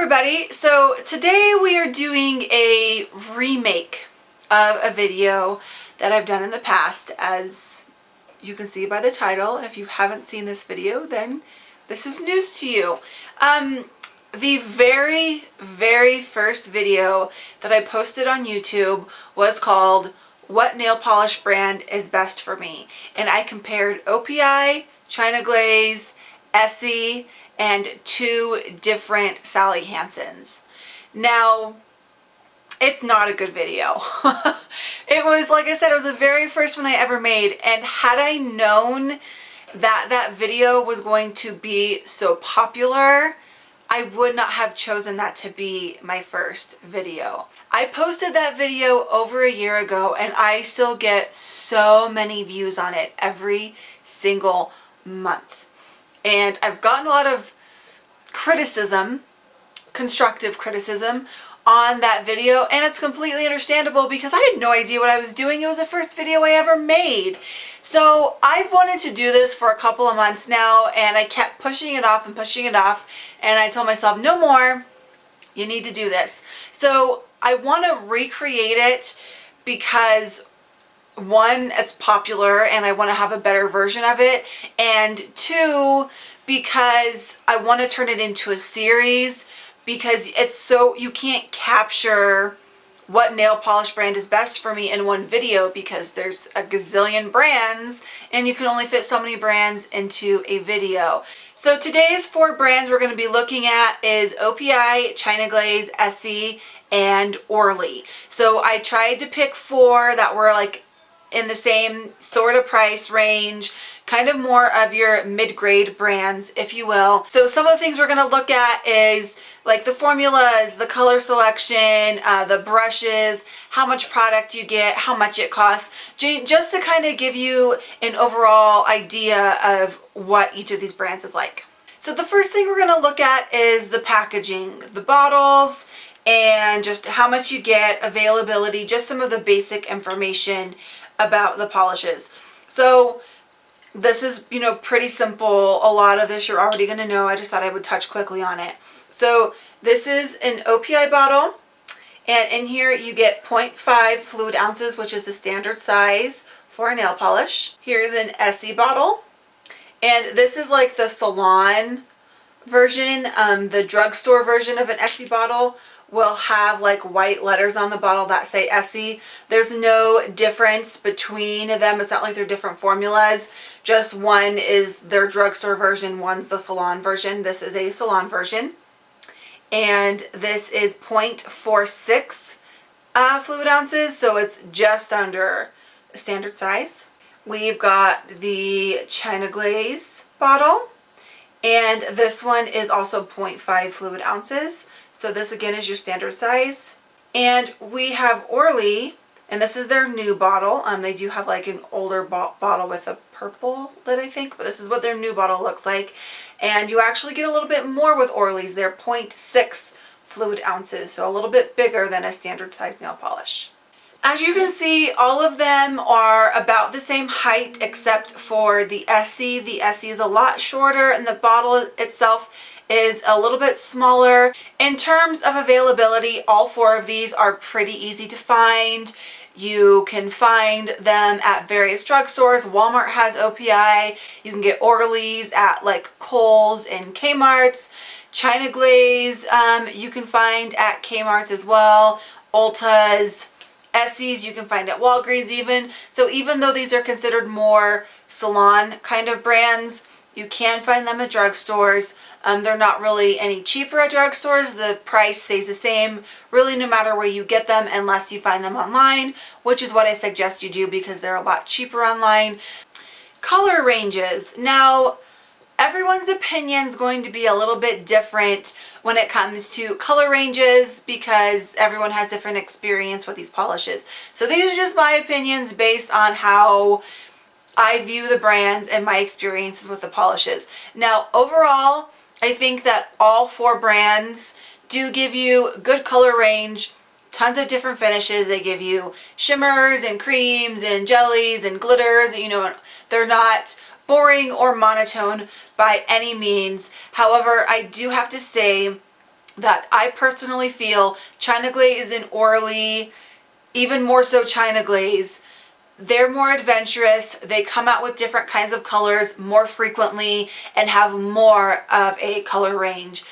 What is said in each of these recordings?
everybody, so today we are doing a remake of a video that I've done in the past. As you can see by the title, if you haven't seen this video, then this is news to you. The very first video that I posted on YouTube was called What Nail Polish Brand is Best for Me? And I compared OPI, China Glaze, Essie, and two different Sally Hansen's. Now, it's not a good video. It was, like I said, it was the very first one I ever made, and had I known that that video was going to be so popular, I would not have chosen that to be my first video. I posted that video over a year ago, and I still get so many views on it every single month. And I've gotten a lot of criticism, constructive criticism, on that video, and it's completely understandable because I had no idea what I was doing. It was the first video I ever made. So I've wanted to do this for a couple of months now, and I kept pushing it off and pushing it off, and I told myself, no more, you need to do this. So I want to recreate it because one, it's popular and I want to have a better version of it, and two, because I want to turn it into a series, because it's so, you can't capture what nail polish brand is best for me in one video because there's a gazillion brands and you can only fit so many brands into a video. So today's four brands we're going to be looking at is OPI, China Glaze, Essie, and Orly. So I tried to pick four that were like in the same sort of price range, kind of more of your mid-grade brands, if you will. So some of the things we're going to look at is like the formulas, the color selection, the brushes, how much product you get, how much it costs, just to kind of give you an overall idea of what each of these brands is like. So the first thing we're going to look at is the packaging, the bottles, and just how much you get, availability, just some of the basic information about the polishes. So this is, you know, pretty simple. A lot of this you're already going to know. I just thought I would touch quickly on it. So this is an OPI bottle, and in here you get 0.5 fluid ounces, which is the standard size for a nail polish. Here's an Essie bottle, and this is like the salon version. The drugstore version of an Essie bottle will have like white letters on the bottle that say Essie. There's no difference between them. It's not like they're different formulas. Just one is their drugstore version, one's the salon version. This is a salon version. And this is 0.46 fluid ounces, so it's just under the standard size. We've got the China Glaze bottle, and this one is also 0.5 fluid ounces. So this again is your standard size. And we have Orly, and this is their new bottle. They do have like an older bottle with a purple lid, I think, but this is what their new bottle looks like. And you actually get a little bit more with Orly's. They're 0.6 fluid ounces, so a little bit bigger than a standard size nail polish. As you can see, all of them are about the same height except for the Essie. The Essie is a lot shorter, and the bottle itself is a little bit smaller. In terms of availability, all four of these are pretty easy to find. You can find them at various drugstores. Walmart has OPI. You can get Orly's at like Kohl's and Kmart's. China Glaze you can find at Kmart's as well. Ulta's. Essie's you can find at Walgreens even. So even though these are considered more salon kind of brands, you can find them at drugstores. They're not really any cheaper at drugstores. The price stays the same really no matter where you get them, unless you find them online, which is what I suggest you do because they're a lot cheaper online. Color ranges. Now, everyone's opinion is going to be a little bit different when it comes to color ranges because everyone has different experience with these polishes. So these are just my opinions based on how I view the brands and my experiences with the polishes. Now, overall, I think that all four brands do give you good color range, tons of different finishes. They give you shimmers and creams and jellies and glitters. You know, they're not boring or monotone by any means. However, I do have to say that I personally feel China Glaze and Orly, even more so China Glaze, they're more adventurous. They come out with different kinds of colors more frequently and have more of a color range.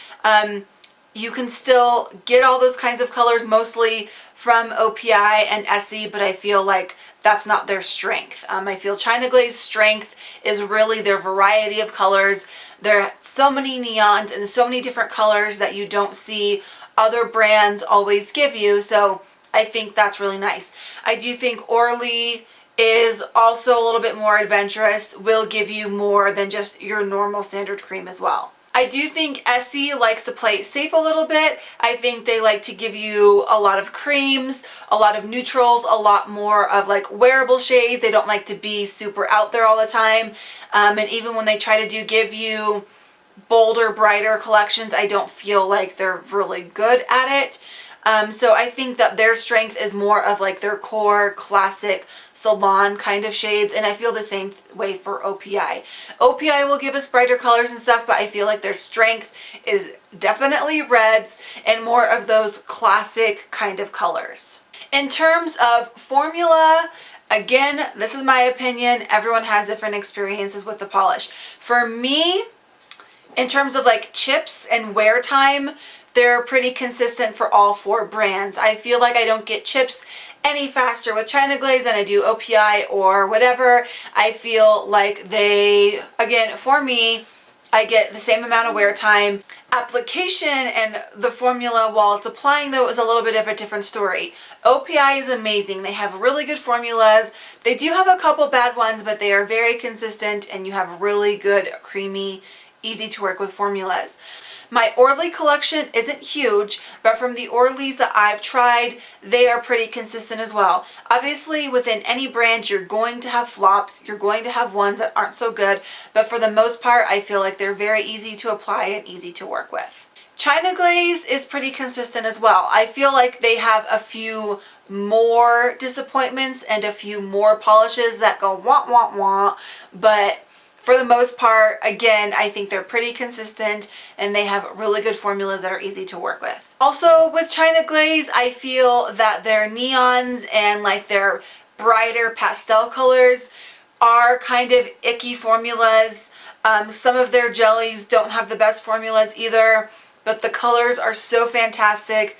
You can still get all those kinds of colors mostly from OPI and Essie, but I feel like that's not their strength. I feel China Glaze's strength is really their variety of colors. There are so many neons and so many different colors that you don't see other brands always give you, so I think that's really nice. I do think Orly is also a little bit more adventurous, will give you more than just your normal standard cream as well. I do think Essie likes to play it safe a little bit. I think they like to give you a lot of creams, a lot of neutrals, a lot more of like wearable shades. They don't like to be super out there all the time. And even when they try to give you bolder, brighter collections, I don't feel like they're really good at it. So I think that their strength is more of like their core classic salon kind of shades, and I feel the same way for OPI. OPI will give us brighter colors and stuff, but I feel like their strength is definitely reds and more of those classic kind of colors. In terms of formula, again, this is my opinion. Everyone has different experiences with the polish. For me, in terms of like chips and wear time, they're pretty consistent for all four brands. I feel like I don't get chips any faster with China Glaze than I do OPI or whatever. I feel like they, again, for me, I get the same amount of wear time. Application and the formula while it's applying though is a little bit of a different story. OPI is amazing. They have really good formulas. They do have a couple bad ones, but they are very consistent and you have really good, creamy, easy to work with formulas. My Orly collection isn't huge, but from the Orlys that I've tried, they are pretty consistent as well. Obviously, within any brand, you're going to have flops. You're going to have ones that aren't so good, but for the most part, I feel like they're very easy to apply and easy to work with. China Glaze is pretty consistent as well. I feel like they have a few more disappointments and a few more polishes that go wah, wah, wah, but for the most part, again, I think they're pretty consistent and they have really good formulas that are easy to work with. Also with China Glaze, I feel that their neons and like their brighter pastel colors are kind of icky formulas. Some of their jellies don't have the best formulas either, but the colors are so fantastic.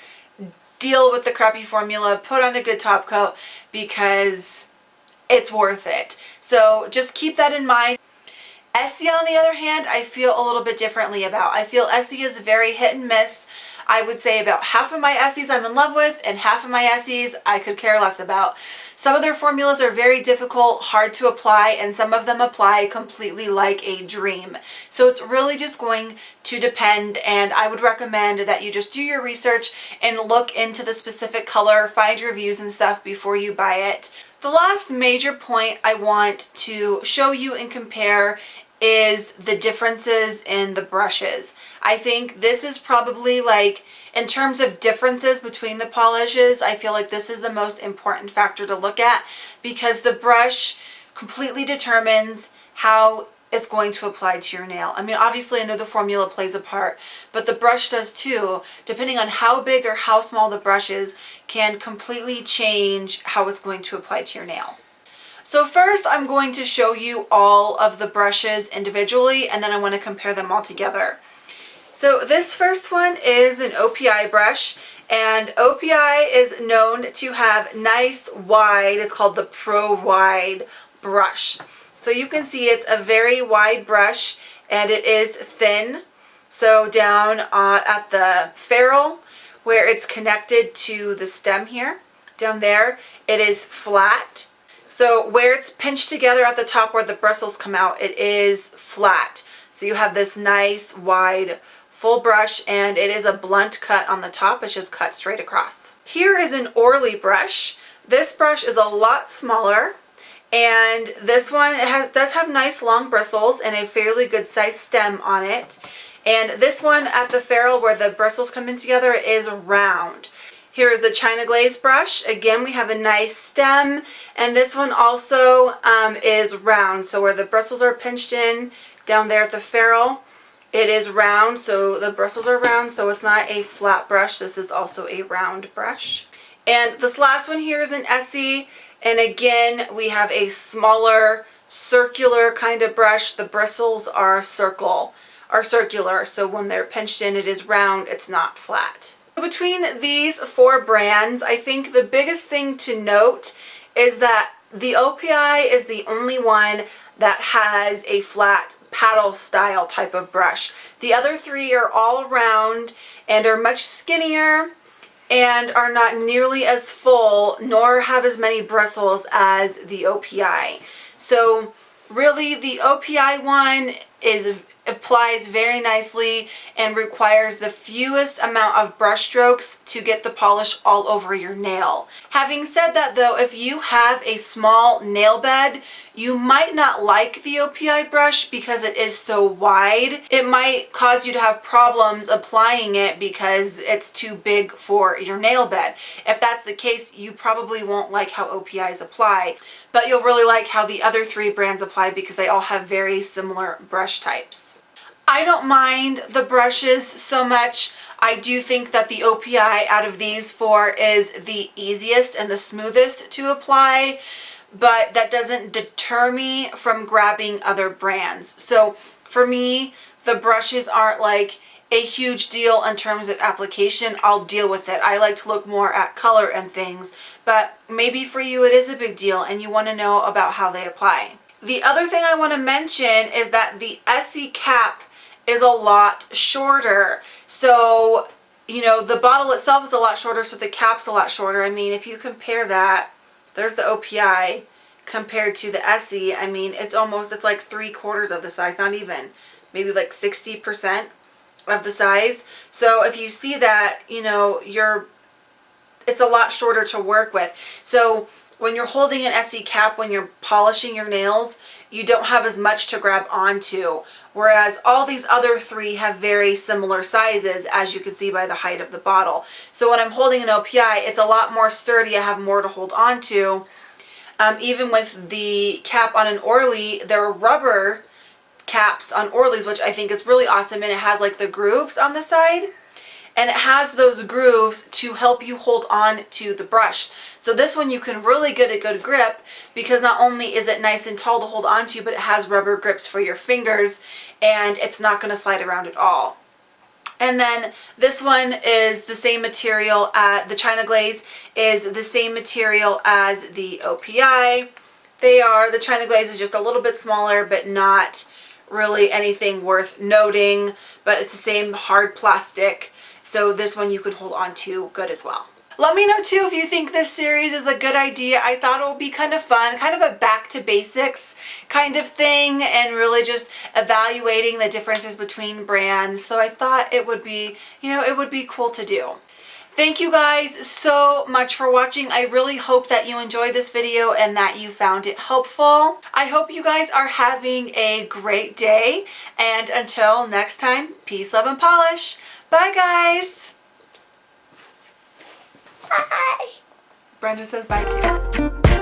Deal with the crappy formula, put on a good top coat because it's worth it. So just keep that in mind. Essie, on the other hand, I feel a little bit differently about. I feel Essie is very hit and miss. I would say about half of my Essies I'm in love with and half of my Essies I could care less about. Some of their formulas are very difficult, hard to apply, and some of them apply completely like a dream. So it's really just going to depend, and I would recommend that you just do your research and look into the specific color, find reviews and stuff before you buy it. The last major point I want to show you and compare is the differences in the brushes. I think this is probably like, in terms of differences between the polishes, I feel like this is the most important factor to look at because the brush completely determines how it's going to apply to your nail. I mean, obviously I know the formula plays a part, but the brush does too. Depending on how big or how small the brush is can completely change how it's going to apply to your nail. So first I'm going to show you all of the brushes individually and then I want to compare them all together. So this first one is an OPI brush, and OPI is known to have nice wide, it's called the Pro Wide brush. So you can see it's a very wide brush and it is thin. So down at the ferrule where it's connected to the stem here, down there, it is flat. So where it's pinched together at the top where the bristles come out, it is flat. So you have this nice wide full brush and it is a blunt cut on the top. It's just cut straight across. Here is an Orly brush. This brush is a lot smaller and this one does have nice long bristles and a fairly good sized stem on it. And this one at the ferrule where the bristles come in together is round. Here is a China Glaze brush. Again, we have a nice stem, and this one also is round. So where the bristles are pinched in down there at the ferrule It is round, so the bristles are round, so it's not a flat brush. This is also a round brush. And this last one here is an Essie, and again we have a smaller circular kind of brush. The bristles are circular, so when they're pinched in it is round, it's not flat. Between these 4 brands, I think the biggest thing to note is that the OPI is the only one that has a flat paddle style type of brush. The other 3 are all round and are much skinnier and are not nearly as full nor have as many bristles as the OPI. So really the OPI one applies very nicely and requires the fewest amount of brush strokes to get the polish all over your nail. Having said that though, if you have a small nail bed, you might not like the OPI brush because it is so wide. It might cause you to have problems applying it because it's too big for your nail bed. If that's the case, you probably won't like how OPIs apply, but you'll really like how the other 3 brands apply because they all have very similar brush types. I don't mind the brushes so much. I do think that the OPI out of these 4 is the easiest and the smoothest to apply, but that doesn't deter me from grabbing other brands. So for me, the brushes aren't like a huge deal in terms of application. I'll deal with it. I like to look more at color and things, but maybe for you it is a big deal and you want to know about how they apply. The other thing I want to mention is that the Essie cap is a lot shorter. So, you know, the bottle itself is a lot shorter, so the cap's a lot shorter. I mean, if you compare that, there's the OPI compared to the Essie. I mean, it's like 3/4 of the size, not even, maybe like 60% of the size. So if you see that, you know, it's a lot shorter to work with. So when you're holding an Essie cap, when you're polishing your nails, you don't have as much to grab onto, whereas all these other 3 have very similar sizes, as you can see by the height of the bottle. So when I'm holding an OPI, it's a lot more sturdy. I have more to hold onto. Even with the cap on an Orly, there are rubber caps on Orly's, which I think is really awesome, and it has like the grooves on the side. And it has those grooves to help you hold on to the brush. So this one you can really get a good grip because not only is it nice and tall to hold on to, but it has rubber grips for your fingers and it's not going to slide around at all. And then this one is the same material, the China Glaze is the same material as the OPI. The China Glaze is just a little bit smaller, but not really anything worth noting, but it's the same hard plastic. So this one you could hold on to good as well. Let me know too if you think this series is a good idea. I thought it would be kind of fun, kind of a back to basics kind of thing, and really just evaluating the differences between brands. So I thought it would be, you know, it would be cool to do. Thank you guys so much for watching. I really hope that you enjoyed this video and that you found it helpful. I hope you guys are having a great day, and until next time, peace, love, and polish. Bye, guys. Bye. Brenda says bye too.